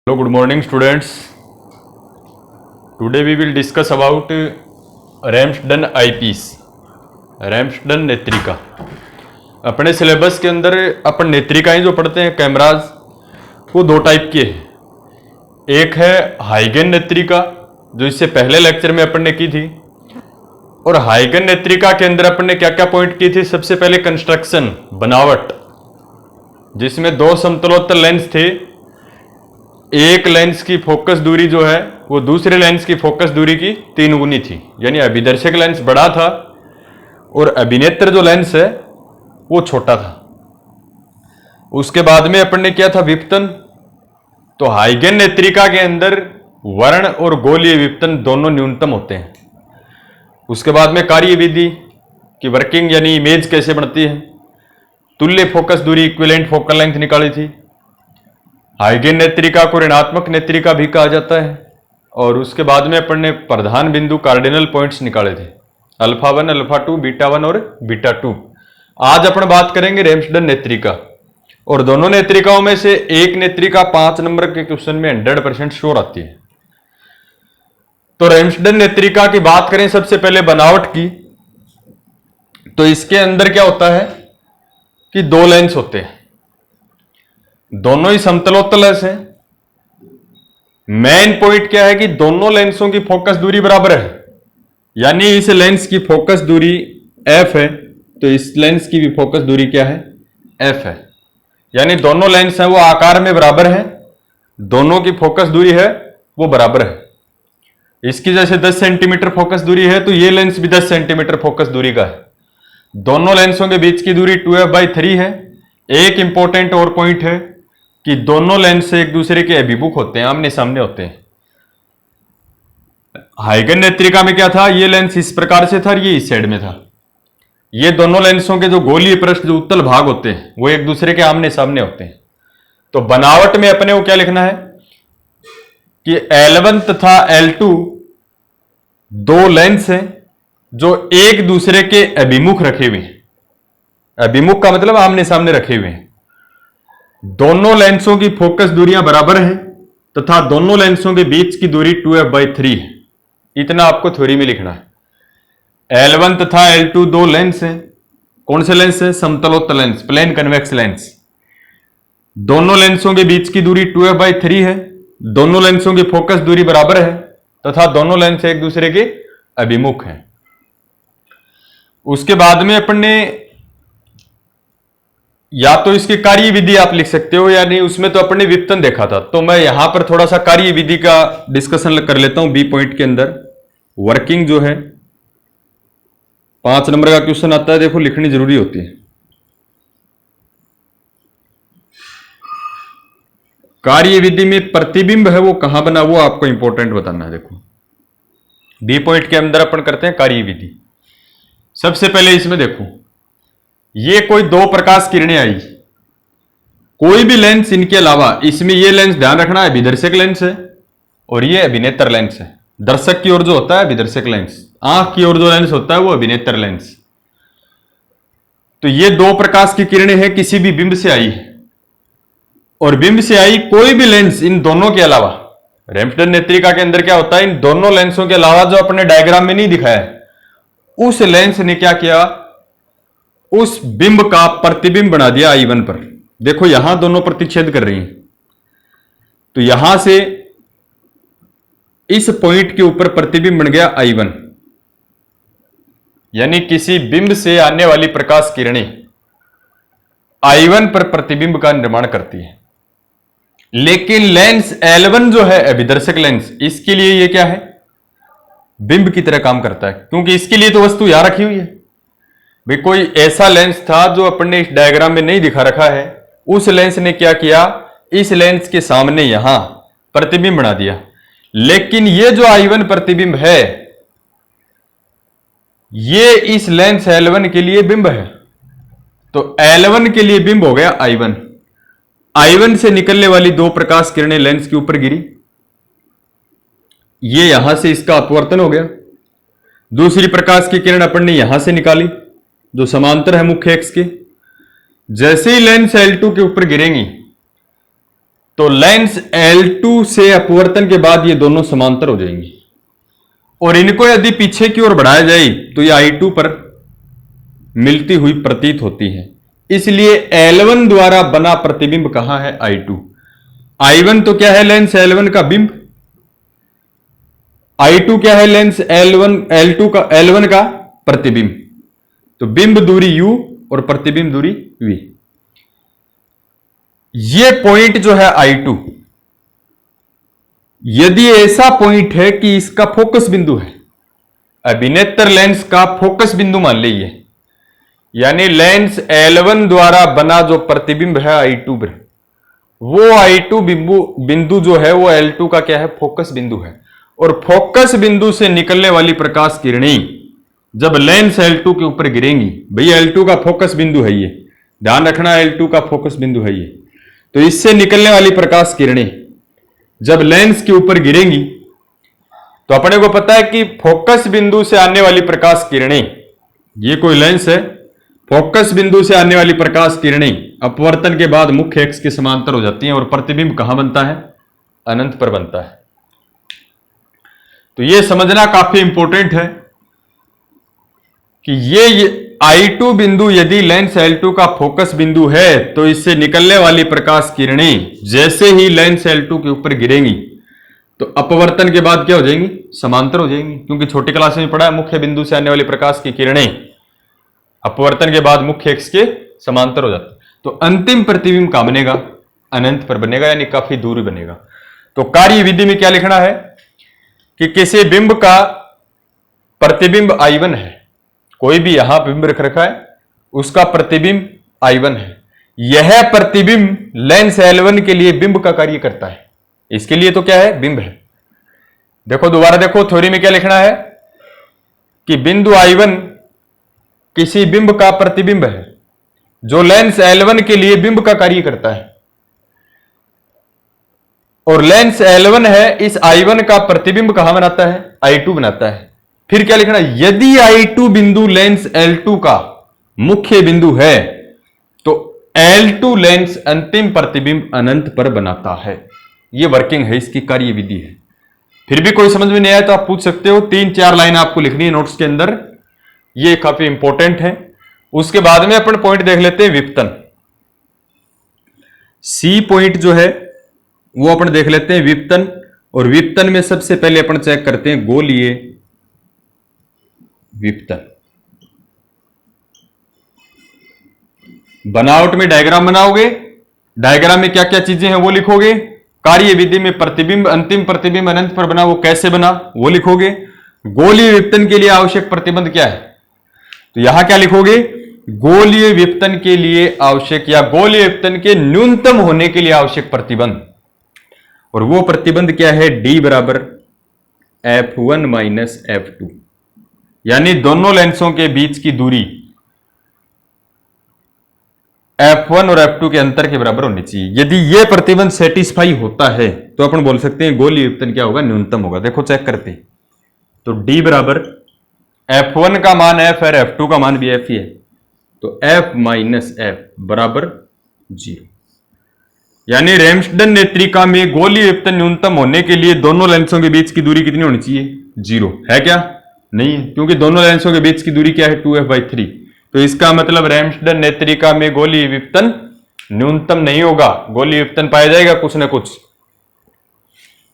Hello, good morning students. Today we will discuss about Ramsden eyepiece, Ramsden नेत्रिका। अपने syllabus के अंदर अपन नेत्रिकाएं जो पढ़ते हैं कैमराज, वो दो टाइप के हैं। एक है हाइगन नेत्रिका जो इससे पहले लेक्चर में अपन ने की थी, और हाइगन नेत्रिका के अंदर अपन ने क्या क्या पॉइंट की थी। सबसे पहले कंस्ट्रक्शन, बनावट, जिसमें दो समतलोत्तर लेंस थे। एक लेंस की फोकस दूरी जो है वो दूसरे लेंस की फोकस दूरी की 3 गुनी थी, यानी अभिदर्शक लेंस बड़ा था और अभिनेत्र जो लेंस है वो छोटा था। उसके बाद में अपन ने किया था विपतन। तो हाइगन नेत्रिका के अंदर वर्ण और गोलीय विपतन दोनों न्यूनतम होते हैं। उसके बाद में कार्य विधि की वर्किंग, यानी इमेज कैसे बनती है। तुल्य फोकस दूरी, इक्विवेलेंट फोकल लेंथ निकाली थी। हाइगन नेत्रिका को ऋणात्मक नेत्रिका भी कहा जाता है। और उसके बाद में अपन ने प्रधान बिंदु, कार्डिनल पॉइंट्स निकाले थे, अल्फा 1, अल्फा 2, बीटा 1 और बीटा 2। आज अपन बात करेंगे रैम्सडन नेत्रिका, और दोनों नेत्रिकाओं में से एक नेत्रिका 5 नंबर के क्वेश्चन में 100% श्योर आती है। तो रैम्सडन नेत्रिका की बात करें सबसे पहले बनावट की, तो इसके अंदर क्या होता है कि दो लेंस होते हैं, दोनों ही समतलोत्तर लेंस हैं। मेन पॉइंट क्या है कि दोनों लेंसों की फोकस दूरी बराबर है, यानी इस लेंस की फोकस दूरी f है तो इस लेंस की भी फोकस दूरी क्या है, f है। यानी दोनों लेंस हैं वो आकार में बराबर है, दोनों की फोकस दूरी है वो बराबर है। इसकी जैसे 10 सेंटीमीटर फोकस दूरी है तो ये लेंस भी 10 सेंटीमीटर फोकस दूरी का है। दोनों लेंसों के बीच की दूरी 2f/3 है। एक इंपॉर्टेंट और पॉइंट है कि दोनों लेंस एक दूसरे के अभिमुख होते हैं, आमने सामने होते हैं। हाइगन नेत्रिका में क्या था, ये लेंस इस प्रकार से था और ये इस साइड में था। ये दोनों लेंसों के जो गोलीय पृष्ठ, जो उत्तल भाग होते हैं, वो एक दूसरे के आमने सामने होते हैं। तो बनावट में अपने को क्या लिखना है कि L1 तथा L2 दो लेंस हैं जो एक दूसरे के अभिमुख रखे हुए हैं। अभिमुख का मतलब आमने सामने रखे हुए हैं। दोनों लेंसों की फोकस दूरियां बराबर हैं तथा दोनों लेंसों के बीच की दूरी 2f/3 है। इतना आपको थ्योरी में लिखना है। L1 तथा L2 दो लेंस हैं। कौन से लेंस हैं? समतलोत्तर लेंस, प्लेन कन्वेक्स लेंस। दोनों लेंसों के बीच की दूरी 2f/3 है, दोनों लेंसों की फोकस दूरी बराबर है तथा दोनों लेंस एक दूसरे के अभिमुख हैं। उसके बाद में अपन ने या तो इसकी कार्य विधि आप लिख सकते हो, यानी उसमें तो अपन ने विपतन देखा था, तो मैं यहां पर थोड़ा सा कार्य विधि का डिस्कशन कर लेता हूं। बी पॉइंट के अंदर वर्किंग जो है 5 नंबर का क्वेश्चन आता है, देखो लिखनी जरूरी होती है। कार्य विधि में प्रतिबिंब है वो कहां बना, वो आपको इंपॉर्टेंट बताना है। देखो बी पॉइंट के अंदर अपन करते हैं कार्य विधि। सबसे पहले इसमें देखो, ये कोई दो प्रकाश किरणें आई, कोई भी लेंस इनके अलावा, इसमें ये लेंस ध्यान रखना है अभिदर्शक लेंस है और ये अभिनेत्र लेंस है। दर्शक की ओर जो होता है अभिदर्शक लेंस, आंख की ओर जो लेंस होता है वो अभिनेत्र लेंस। तो ये दो प्रकाश की किरणें हैं, किसी भी बिंब से आई है, और बिंब से आई कोई भी लेंस इन दोनों के अलावा। रैम्सडन नेत्रिका के अंदर क्या होता है, इन दोनों लेंसों के अलावा जो अपने डायग्राम में नहीं दिखाया है, उस लेंस ने क्या किया, उस बिंब का प्रतिबिंब बना दिया I1 पर। देखो यहां दोनों प्रतिच्छेद कर रही हैं, तो यहां से इस पॉइंट के ऊपर प्रतिबिंब बन गया I1, यानी किसी बिंब से आने वाली प्रकाश किरणें I1 पर प्रतिबिंब का निर्माण करती है। लेकिन लेंस L1 जो है अभिदर्शक लेंस, इसके लिए ये क्या है, बिंब की तरह काम करता है, क्योंकि इसके लिए तो वस्तु यहां रखी हुई है। भाई कोई ऐसा लेंस था जो अपन ने इस डायग्राम में नहीं दिखा रखा है, उस लेंस ने क्या किया, इस लेंस के सामने यहां प्रतिबिंब बना दिया। लेकिन ये जो I1 प्रतिबिंब है, ये इस लेंस L1 के लिए बिंब है, तो L1 के लिए बिंब हो गया I1। I1 से निकलने वाली दो प्रकाश किरणें लेंस के ऊपर गिरी, ये यहां से इसका अपवर्तन हो गया। दूसरी प्रकाश की किरण अपन ने यहां से निकाली जो समांतर है मुख्य एक्स के। जैसे ही लेंस L2 के ऊपर गिरेंगी तो लेंस L2 से अपवर्तन के बाद ये दोनों समांतर हो जाएंगी और इनको यदि पीछे की ओर बढ़ाया जाए तो ये I2 पर मिलती हुई प्रतीत होती है। इसलिए L1 द्वारा बना प्रतिबिंब कहां है? I2। I1 तो क्या है? लेंस L1 का बिंब। I2 क्या है? लेंस L1 का प्रतिबिंब। तो बिंब दूरी U और प्रतिबिंब दूरी V। ये पॉइंट जो है I2, यदि ऐसा पॉइंट है कि इसका फोकस बिंदु है, अभिनेत्र लेंस का फोकस बिंदु मान लीजिए, यानी लेंस L1 द्वारा बना जो प्रतिबिंब है I2 पर, वो I2 बिंदु जो है वो L2 का क्या है? फोकस बिंदु है। और फोकस बिंदु से निकलने वाली प्रकाश किरणें जब लेंस L2 के ऊपर गिरेंगी, भैया L2 का फोकस बिंदु है ये, ध्यान रखना L2 का फोकस बिंदु है ये, तो इससे निकलने वाली प्रकाश किरणें जब लेंस के ऊपर गिरेंगी तो अपने को पता है कि फोकस बिंदु से आने वाली प्रकाश किरणें, ये कोई लेंस है, फोकस बिंदु से आने वाली प्रकाश किरणें अपवर्तन के बाद मुख्य अक्ष के समांतर हो जाती हैं और प्रतिबिंब कहां बनता है? अनंत पर बनता है। तो यह समझना काफी इंपॉर्टेंट है कि ये I2 बिंदु यदि लेंस L2 का फोकस बिंदु है तो इससे निकलने वाली प्रकाश किरणें जैसे ही लेंस L2 के ऊपर गिरेंगी तो अपवर्तन के बाद क्या हो जाएंगी? समांतर हो जाएंगी। क्योंकि छोटी क्लास में पढ़ा है मुख्य बिंदु से आने वाली प्रकाश की किरणें अपवर्तन के बाद मुख्य अक्ष के समांतर हो जाती है। तो अंतिम प्रतिबिंब कहां बनेगा? अनंत पर बनेगा, यानी काफी दूर बनेगा। तो कार्य विधि में क्या लिखना है कि किसी बिंब का प्रतिबिंब I1 है, कोई भी यहां बिंब रख रखा है, उसका प्रतिबिंब I1 है, यह प्रतिबिंब लेंस L1 के लिए बिंब का कार्य करता है, इसके लिए तो क्या है? बिंब है। देखो दोबारा देखो, थ्योरी में क्या लिखना है कि बिंदु I1 किसी बिंब का प्रतिबिंब है जो लेंस L1 के लिए बिंब का कार्य करता है, और लेंस L1 है, इस I1 का प्रतिबिंब कहां बनाता है? I2 बनाता है। फिर क्या लिखना? यदि I2 बिंदु लेंस L2 का मुख्य बिंदु है तो L2 लेंस अंतिम प्रतिबिंब अनंत पर बनाता है। यह वर्किंग है, इसकी कार्य विधि है। फिर भी कोई समझ में नहीं आया तो आप पूछ सकते हो, 3-4 लाइन आपको लिखनी है नोट्स के अंदर, ये काफी इंपॉर्टेंट है। उसके बाद में अपन पॉइंट देख लेते हैं विपतन। सी पॉइंट जो है वो अपन देख लेते हैं विपतन। और विपतन में सबसे पहले अपन चेक करते हैं गोलीय विपतन। बनावट में डायग्राम बनाओगे, डायग्राम में क्या क्या चीजें हैं वो लिखोगे। कार्य विधि में प्रतिबिंब अंतिम प्रतिबिंब अनंत पर बना, वो कैसे बना वो लिखोगे। गोलीय विपतन के लिए आवश्यक प्रतिबंध क्या है, तो यहां क्या लिखोगे? गोलीय विपतन के लिए आवश्यक या गोलीय विपतन के न्यूनतम होने के लिए आवश्यक प्रतिबंध, और वो प्रतिबंध क्या है? D बराबर F1 माइनस F2, यानी दोनों लेंसों के बीच की दूरी F1 और F2 के अंतर के बराबर होनी चाहिए। यदि यह प्रतिबंध सेटिस्फाई होता है तो अपन बोल सकते हैं गोलीय विपतन क्या होगा? न्यूनतम होगा। देखो चेक करते हैं, तो D बराबर F1 का मान F है, F2 का मान भी F ही है, तो F माइनस F बराबर 0। यानी रेमस्डन नेत्रिका में गोलीय विपतन न्यूनतम होने के लिए दोनों लेंसों के बीच की दूरी कितनी होनी चाहिए? 0 है क्या? नहीं है, क्योंकि दोनों लेंसों के बीच की दूरी क्या है? 2f/3। तो इसका मतलब रेमस्डन नेत्रिका में गोलीय विपतन न्यूनतम नहीं होगा, गोलीय विपतन पाया जाएगा कुछ ना कुछ।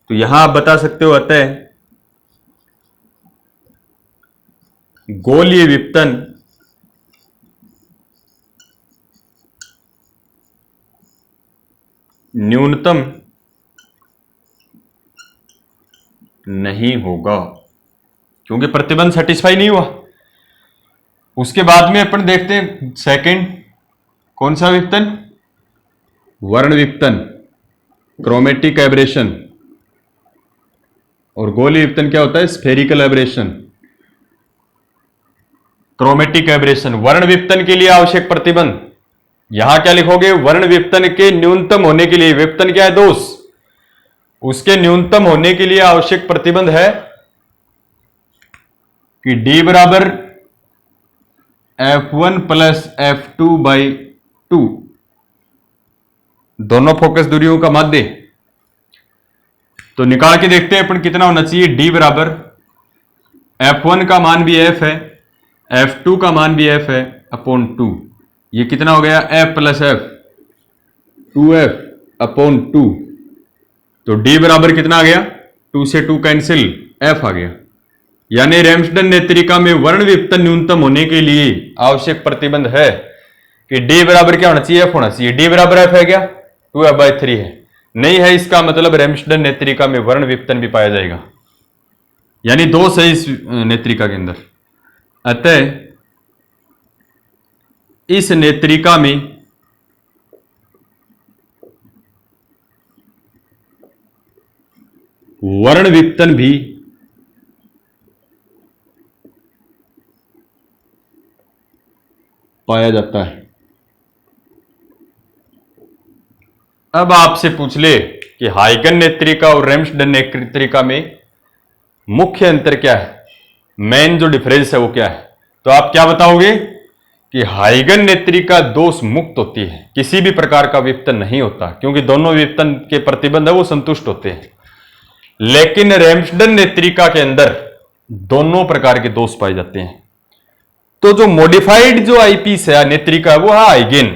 तो यहां आप बता सकते हो अतः गोलीय विपतन न्यूनतम नहीं होगा, क्योंकि प्रतिबंध सेटिस्फाई नहीं हुआ। उसके बाद में अपन देखते हैं सेकंड, कौन सा विपतन? वर्ण विपतन, क्रोमेटिक एब्रेशन। और गोलीय विपतन क्या होता है? Spherical aberration. क्रोमेटिक एब्रेशन, वर्ण विपतन के लिए आवश्यक प्रतिबंध, यहां क्या लिखोगे? वर्ण विपतन के न्यूनतम होने के लिए, विपतन क्या है? दोष, उसके न्यूनतम होने के लिए आवश्यक प्रतिबंध है कि D बराबर F1 प्लस F2/2, दोनों फोकस दूरियों का माध्य तो निकाल के देखते हैं अपन कितना होना चाहिए। डी बराबर F1 का मान भी F है, F2 का मान भी F है अपॉन 2। ये कितना हो गया F plus F, 2F upon 2। तो D बराबर कितना आ गया, 2 से 2 कैंसिल, F आ गया। यानी रैम्सडन नेत्रिका में वर्ण विपतन न्यूनतम होने के लिए आवश्यक प्रतिबंध है कि D बराबर क्या होना चाहिए, F होना चाहिए। D बराबर F है क्या, 2F/3 है, नहीं है, इसका मतलब रैम्सडन नेत्रिका में वर्ण विपतन भी पाया जाएगा, यानी दोष है इस नेत्रिका के अंदर। अतः इस नेत्रिका में वर्ण विपतन भी पाया जाता है। अब आपसे पूछ ले कि हाइगन नेत्रिका और रैम्सडन नेत्रिका में मुख्य अंतर क्या है, मेन जो डिफरेंस है वो क्या है, तो आप क्या बताओगे कि हाइगन नेत्रिका दोष मुक्त होती है, किसी भी प्रकार का विपतन नहीं होता, क्योंकि दोनों विपतन के प्रतिबंध है वो संतुष्ट होते हैं। लेकिन रैम्सडन नेत्रिका के अंदर दोनों प्रकार के दोष पाए जाते हैं। तो जो मॉडिफाइड जो आईपीस है नेत्रिका वो है हाइगन,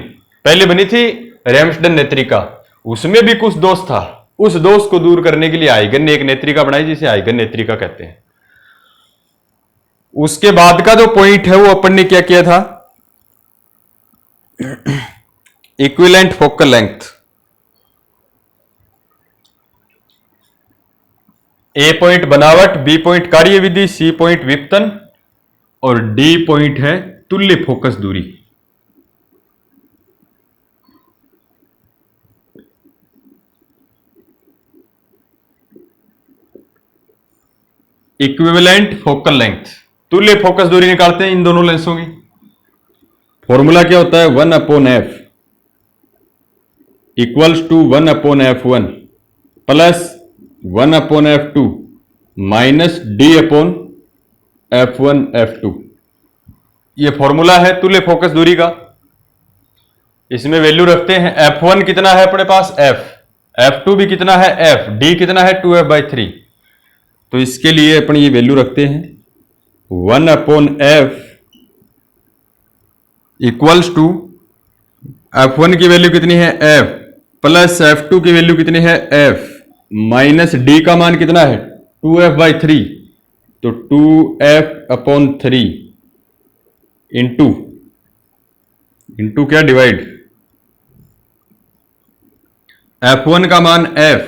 पहले बनी थी रैम्सडन नेत्रिका, उसमें भी कुछ दोष था, उस दोष को दूर करने के लिए हाइगन ने एक नेत्रिका बनाई जिसे हाइगन नेत्रिका कहते हैं। उसके बाद का जो पॉइंट है वो अपन ने क्या किया था, इक्विवेलेंट फोकल लेंथ। ए पॉइंट बनावट, बी पॉइंट कार्यविधि, सी पॉइंट विपतन और डी पॉइंट है तुल्य फोकस दूरी। इक्विवेलेंट फोकल लेंथ, तुल्य फोकस दूरी निकालते हैं इन दोनों लेंसों की। फॉर्मूला क्या होता है, 1/f equals to 1/f1 plus 1/f2 minus d/f1f2। ये फॉर्मूला है तुल्य फोकस दूरी का। इसमें वैल्यू रखते हैं, f1 कितना है अपने पास f, f2 भी कितना है f, d कितना है 2f/3। तो इसके लिए अपन ये वैल्यू रखते हैं 1/f इक्वल्स टू f1 की वैल्यू कितनी है f प्लस f2 की वैल्यू कितनी है f माइनस d का मान कितना है 2f/3। तो 2f/3 इंटू क्या डिवाइड, f1 का मान f,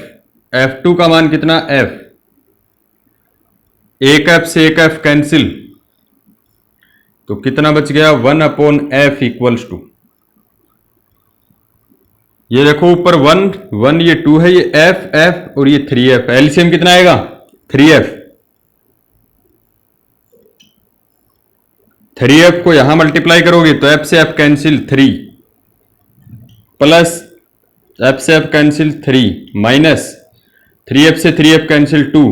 f2 का मान कितना f, एक f से एक f कैंसिल, तो कितना बच गया 1/f इक्वल्स टू, ये देखो ऊपर 1 ये 2 है, ये f और ये 3f, एलसीएम कितना आएगा 3f। 3f को यहां मल्टीप्लाई करोगे तो f से f कैंसिल 3 प्लस f से f कैंसिल 3 माइनस 3f से 3f कैंसिल 2,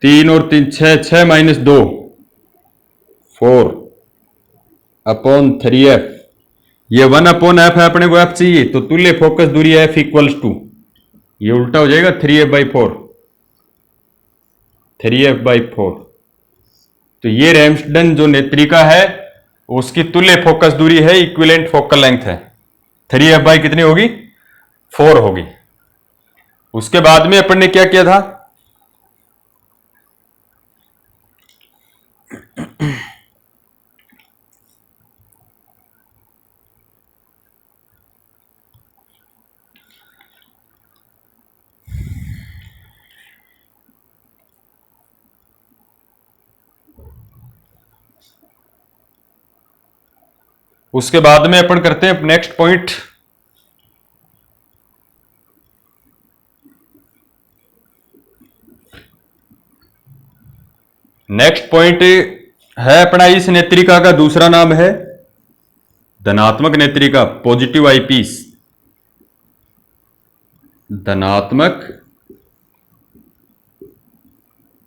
3 और 3 6 माइनस 2 4/3f। ये 1/f है, अपने को f चाहिए, तो तुल्य फोकस दूरी f इक्वल्स टू, ये उल्टा हो जाएगा 3f/4, 3f/4। तो ये रैम्सडन जो नेत्रिका है उसकी तुल्य फोकस दूरी है, इक्विवेलेंट फोकल लेंथ है, 3f कितनी होगी 4 होगी। उसके बाद में अपन ने क्या किया था, उसके बाद में अपन करते हैं नेक्स्ट पॉइंट, नेक्स्ट पॉइंट है अपना इस नेत्रिका का दूसरा नाम है धनात्मक नेत्रिका, पॉजिटिव आईपीस, धनात्मक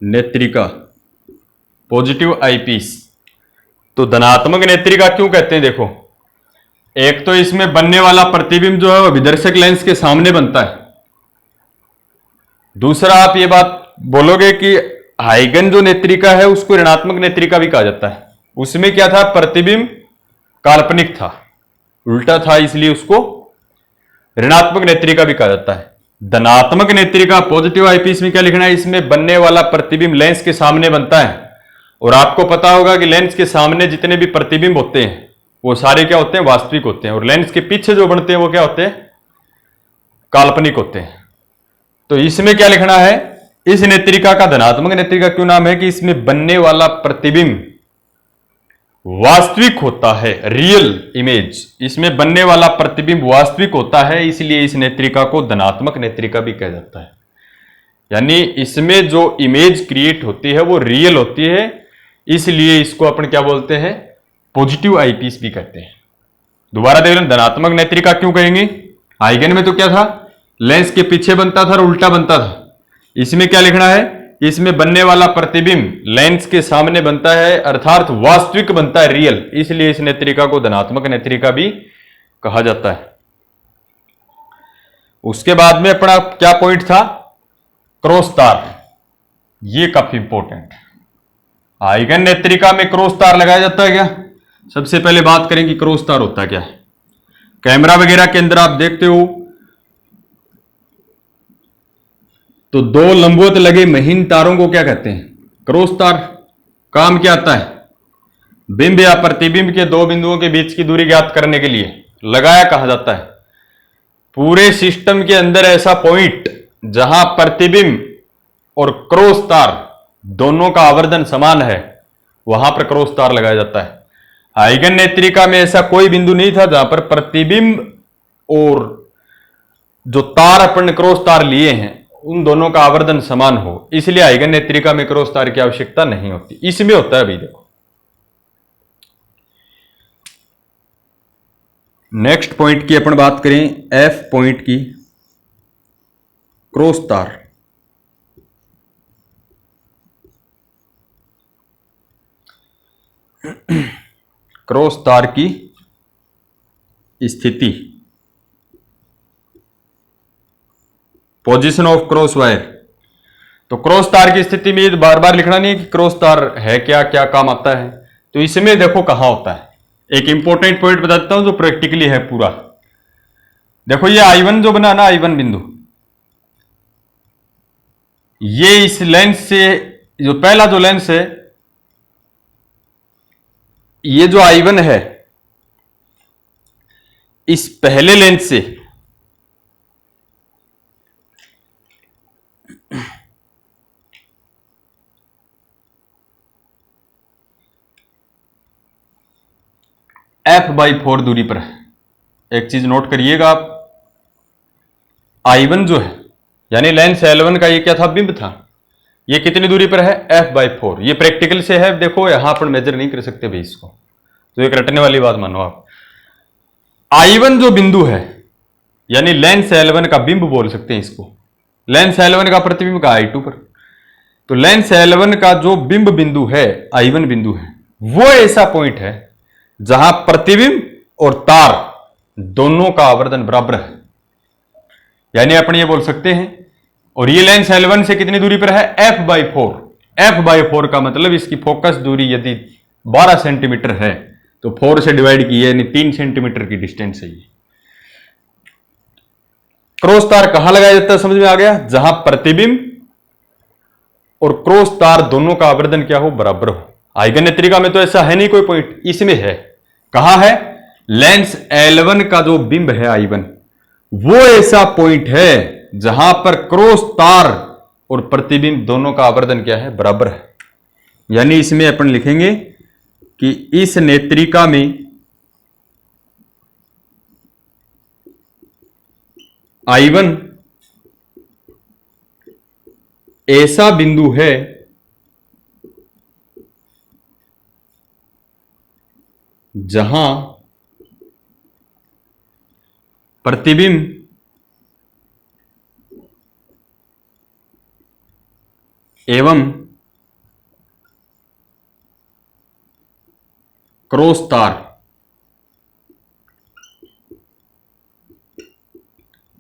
नेत्रिका, पॉजिटिव आईपीस। तो धनात्मक नेत्रिका क्यों कहते हैं, देखो एक तो इसमें बनने वाला प्रतिबिंब जो है वो विदर्शक लेंस के सामने बनता है, दूसरा आप ये बात बोलोगे कि हाइगन जो नेत्रिका है उसको ऋणात्मक नेत्रिका भी कहा जाता है। उसमें क्या था, प्रतिबिंब काल्पनिक था, उल्टा था, इसलिए उसको ऋणात्मक नेत्रिका भी कहा जाता है। धनात्मक नेत्रिका पॉजिटिव आईपीस में क्या लिखना है, इसमें बनने वाला प्रतिबिंब लेंस के सामने बनता है। और आपको पता होगा कि लेंस के सामने जितने भी प्रतिबिंब होते हैं वो सारे क्या होते हैं, वास्तविक होते हैं। और लेंस के पीछे जो बनते हैं वो क्या होते हैं, काल्पनिक होते हैं। तो इसमें क्या लिखना है, इस नेत्रिका का धनात्मक नेत्रिका क्यों नाम है कि इसमें बनने वाला प्रतिबिंब वास्तविक होता है, रियल इमेज। इसमें बनने वाला प्रतिबिंब वास्तविक होता है, इसलिए इस नेत्रिका को धनात्मक नेत्रिका भी कहा जाता है। यानी इसमें जो इमेज क्रिएट होती है वो रियल होती है, इसलिए इसको अपन क्या बोलते हैं, पॉजिटिव आईपीस भी कहते हैं। दोबारा देख लें, धनात्मक नेत्रिका क्यों कहेंगे, हाइगन में तो क्या था, लेंस के पीछे बनता था और उल्टा बनता था। इसमें क्या लिखना है, इसमें बनने वाला प्रतिबिंब लेंस के सामने बनता है, अर्थात वास्तविक बनता है, रियल, इसलिए इस नेत्रिका को धनात्मक नेत्रिका भी कहा जाता है। उसके बाद में अपना क्या पॉइंट था, क्रॉस तार। ये काफी इंपॉर्टेंट है। हाइगन नेत्रिका में क्रॉस तार लगाया जाता है क्या, सबसे पहले बात करें कि क्रॉस तार होता क्या है। कैमरा वगैरह के अंदर आप देखते हो तो दो लंबवत लगे महीन तारों को क्या कहते हैं, क्रॉस तार। काम क्या आता है, बिंब या प्रतिबिंब के दो बिंदुओं के बीच की दूरी ज्ञात करने के लिए लगाया कहा जाता है। पूरे सिस्टम के अंदर ऐसा पॉइंट जहां प्रतिबिंब और क्रॉस तार दोनों का आवर्धन समान है, वहां पर क्रॉस तार लगाया जाता है। हाइगन नेत्रिका में ऐसा कोई बिंदु नहीं था जहां पर प्रतिबिंब और जो तार अपन क्रॉस तार लिए हैं उन दोनों का आवर्धन समान हो, इसलिए हाइगन नेत्रिका में क्रॉस तार की आवश्यकता नहीं होती। इसमें होता है। अभी देखो नेक्स्ट पॉइंट की अपन बात करें, एफ पॉइंट की, क्रॉस तार। क्रॉस तार की स्थिति, पोजीशन ऑफ क्रॉस वायर। तो क्रॉस तार की स्थिति में बार बार लिखना नहीं कि क्रॉस तार है क्या, क्या काम आता है। तो इसमें देखो कहां होता है, एक इंपॉर्टेंट पॉइंट बताता हूं जो प्रैक्टिकली है पूरा। देखो ये I1 जो बना ना, I1 बिंदु, ये इस लेंस से, जो पहला जो लेंस है, ये जो I1 है, इस पहले लेंस से f/4 दूरी पर है। एक चीज नोट करिएगा आप, I1 जो है यानी लेंस L1 का ये क्या था, बिंब था, ये कितनी दूरी पर है, f/4। ये प्रैक्टिकल से है, देखो यहां पर मेजर नहीं कर सकते भाई इसको, तो एक रटने वाली बात मानो आप। I1 जो बिंदु है यानी लेंस L1 का बिंब बोल सकते हैं इसको, लेंस L1 का प्रतिबिंब का I2 पर। तो लेंस L1 का जो बिंब बिंदु है, I1 बिंदु है, वो ऐसा पॉइंट है जहां प्रतिबिंब और तार दोनों का आवर्धन बराबर है, यानी अपन ये बोल सकते हैं। और ये लेंस L1 से कितनी दूरी पर है, f/4। f/4 का मतलब इसकी फोकस दूरी यदि 12 सेंटीमीटर है तो 4 से डिवाइड की, यानी 3 सेंटीमीटर की डिस्टेंस है ये। क्रॉस तार कहां लगाया जाता है, समझ में आ गया, जहां प्रतिबिंब और क्रॉस तार दोनों का आवर्धन क्या हो, बराबर हो। हाइगन नेत्रिका में तो ऐसा है नहीं कोई पॉइंट, इसमें है। कहां है, लेंस L1 का जो बिंब है I1, वो ऐसा पॉइंट है जहां पर क्रॉस तार और प्रतिबिंब दोनों का आवर्धन क्या है, बराबर है। यानी इसमें अपन लिखेंगे कि इस नेत्रिका में I1 ऐसा बिंदु है जहां प्रतिबिंब एवं क्रॉस तार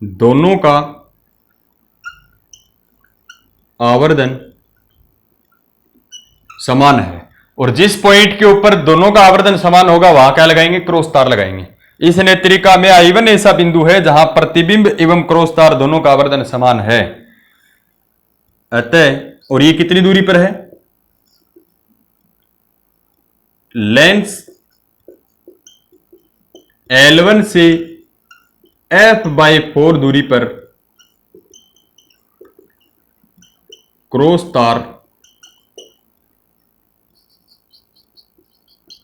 दोनों का आवर्धन समान है, और जिस पॉइंट के ऊपर दोनों का आवर्धन समान होगा वहां क्या लगाएंगे, क्रॉस तार लगाएंगे। इस नेत्रिका में I1 ऐसा बिंदु है जहां प्रतिबिंब एवं क्रॉस तार दोनों का आवर्धन समान है। अतः, और ये कितनी दूरी पर है, लेंस L1 से f/4 दूरी पर क्रॉस तार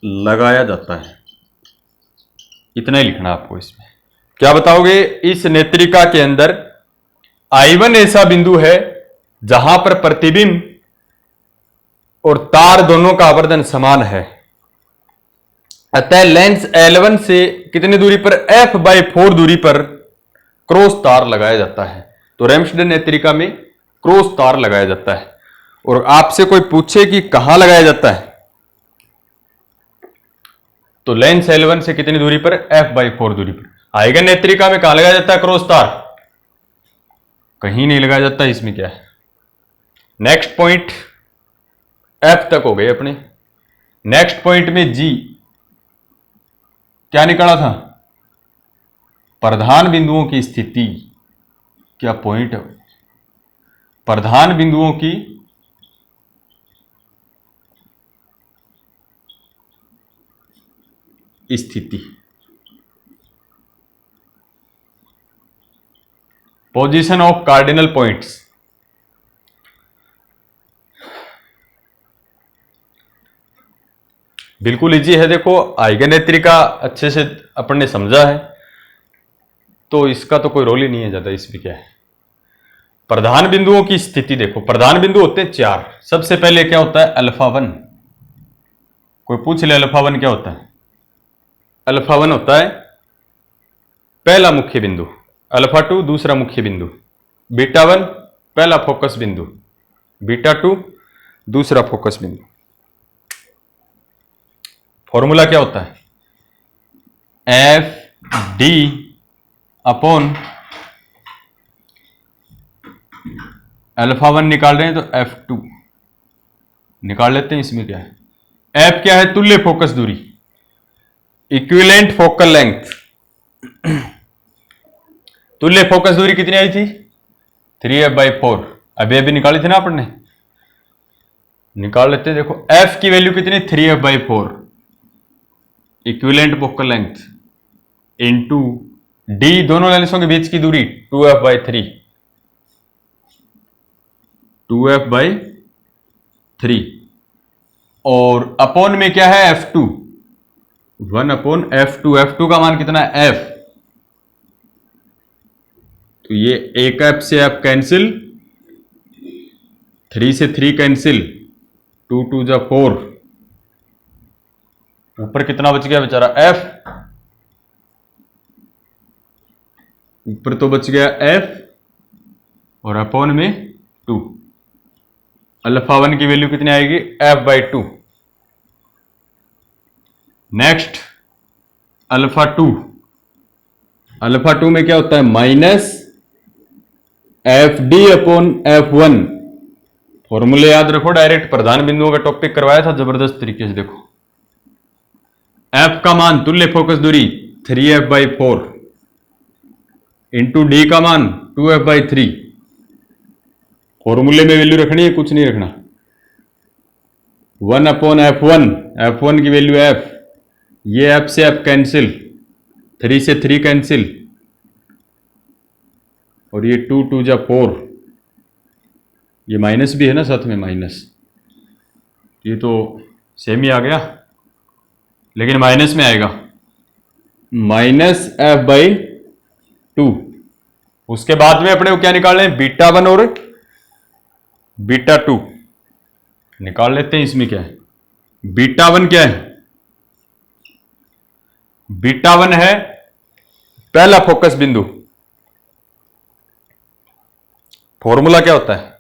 लगाया जाता है। इतना ही लिखना आपको इसमें। क्या बताओगे, इस नेत्रिका के अंदर I1 ऐसा बिंदु है जहां पर प्रतिबिंब और तार दोनों का आवर्धन समान है। अतः लेंस L1 से कितनी दूरी पर, f/4 दूरी पर क्रॉस तार लगाया जाता है। तो रेम्सडन नेत्रिका में क्रॉस तार लगाया जाता है। और आपसे कोई पूछे कि कहां लगाया जाता है, तो लेंस L1 से कितनी दूरी पर, f/4 दूरी पर। आइगन नेत्रिका में कहां लगाया जाता है क्रॉस तार, कहीं नहीं लगाया जाता। इसमें क्या है, नेक्स्ट पॉइंट F तक हो गए अपने। नेक्स्ट पॉइंट में G क्या निकला था, प्रधान बिंदुओं की स्थिति। क्या पॉइंट है, प्रधान बिंदुओं की स्थिति, पोजीशन ऑफ कार्डिनल पॉइंट्स। बिल्कुल इजी है। देखो आइगन नेत्रिका अच्छे से अपन ने समझा है, तो इसका तो कोई रोल ही नहीं है ज्यादा। इसमें क्या है, प्रधान बिंदुओं की स्थिति। देखो प्रधान बिंदु होते हैं 4। सबसे पहले क्या होता है, अल्फा1। कोई पूछ ले अल्फा1 क्या होता है, अल्फा1 होता है पहला मुख्य बिंदु, अल्फा2 दूसरा मुख्य बिंदु, बीटा1 पहला फोकस बिंदु, बीटा2 दूसरा फोकस बिंदु। फॉर्मूला क्या होता है, एफ डी अपॉन अल्फा1 निकाल रहे हैं तो F2 निकाल लेते हैं। इसमें क्या है, F क्या है, तुल्य फोकस दूरी, इक्विवेलेंट फोकल लेंथ। तुल्य फोकस दूरी कितनी आई थी, 3f/4। अभी निकाली थी ना अपन ने, निकाल लेते हैं। देखो F की वैल्यू कितनी, 3f/4 equivalent focal length into D दोनों लेंसों के बीच की दूरी 2f/3, 2f/3 और अपॉन में क्या है F2, 1/F2। F2 का मान कितना है, F। तो ये एक F से F कैंसिल, 3 से 3 कैंसिल, 2 2 जा 4। ऊपर कितना बच गया बेचारा F, ऊपर तो बच गया F और अपॉन में 2। अल्फा1 की वैल्यू कितनी आएगी, f/2। नेक्स्ट अल्फा2, अल्फा2 में क्या होता है, माइनस FD अपॉन F1। फॉर्मूले याद रखो, डायरेक्ट प्रधान बिंदुओं का टॉपिक करवाया था जबरदस्त तरीके से। देखो F का मान तुल्य फोकस दूरी 3f/4 इंटू D का मान 2f/3। फॉर्मूले में वैल्यू रखनी है, कुछ नहीं रखना। 1/F1, F1 की वैल्यू F, ये F से F कैंसिल, 3 से 3 कैंसिल और ये 2 2 जा 4। ये माइनस भी है ना साथ में, माइनस, ये तो सेम ही आ गया लेकिन माइनस में आएगा, -f/2। उसके बाद में अपने को क्या निकाल रहे हैं, बीटा1 और बीटा2 निकाल लेते हैं। इसमें क्या है, बीटा1 क्या है, बीटा1 है पहला फोकस बिंदु। फॉर्मूला क्या होता है,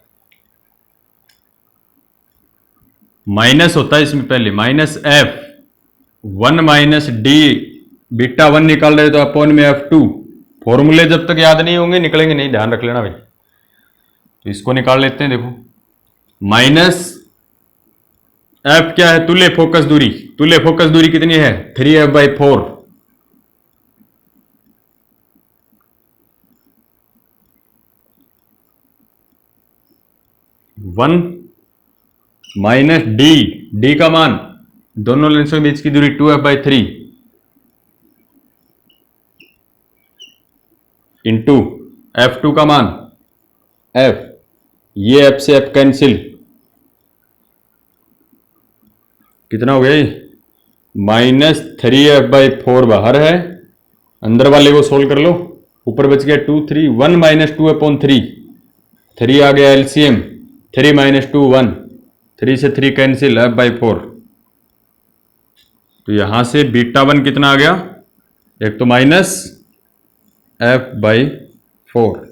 माइनस होता है इसमें पहले, -F1 -D। बीटा1 निकाल रहे तो अपॉन में F2। फॉर्मूले जब तक याद नहीं होंगे निकलेंगे नहीं, ध्यान रख लेना भाई। तो इसको निकाल लेते हैं। देखो माइनस एफ क्या है, तुल्य फोकस दूरी। तुल्य फोकस दूरी कितनी है, 3f/4। One minus D, D का मान, दोनों लेंसों के बीच की दूरी 2f/3 इंटू f2 का मान f, ये f से f कैंसिल, कितना हो गया ये, -3f/4 बाहर है, अंदर वाले को सोल्व कर लो, ऊपर बच गया 2 3, 1 - 2/3, 3 आ गया एलसीएम, 3 - 2 1, 3 से 3 कैंसिल, f/4। तो यहां से β1 कितना आ गया, एक तो -f/4,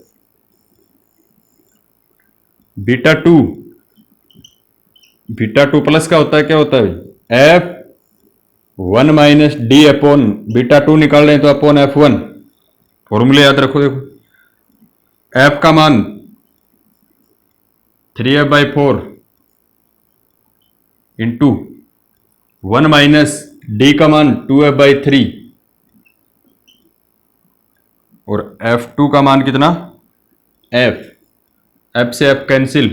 β2 प्लस का होता है, क्या होता है f1 - d अपॉन β2 निकाल रहे हैं तो अपॉन f1, फॉर्मूले याद रखो। देखो f का मान 3f/4 इंटू 1 - d का मान 2f/3 और f2 का मान कितना, f से f कैंसिल,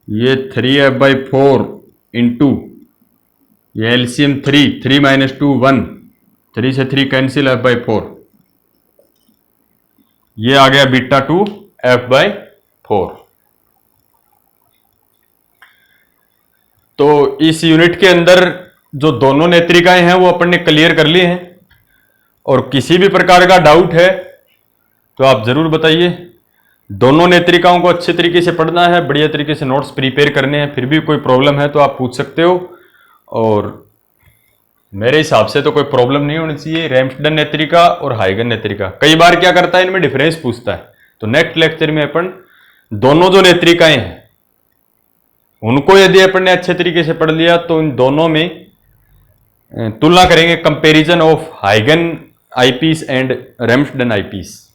ये 3f/4 इंटू ये एलसीएम 3, 3 - 2 1, 3 से 3 कैंसिल, f/4, ये आ गया β2 f/4। तो इस यूनिट के अंदर जो दोनों नेत्रिकाएं हैं वो अपन ने क्लियर कर ली हैं, और किसी भी प्रकार का डाउट है तो आप जरूर बताइए। दोनों नेत्रिकाओं को अच्छे तरीके से पढ़ना है, बढ़िया तरीके से नोट्स प्रिपेयर करने हैं, फिर भी कोई प्रॉब्लम है तो आप पूछ सकते हो, और मेरे हिसाब से तो कोई प्रॉब्लम नहीं होनी चाहिए। रैम्सडन नेत्रिका और हाइगन नेत्रिका कई बार क्या करता है, इनमें डिफरेंस पूछता है, तो नेक्स्ट लेक्चर में अपन दोनों जो नेत्रिकाएं हैं उनको यदि अपन ने अच्छे तरीके से पढ़ लिया तो इन दोनों में तुलना करेंगे, कंपैरिजन ऑफ हाइगन आईपीस एंड रैम्सडन आईपीस।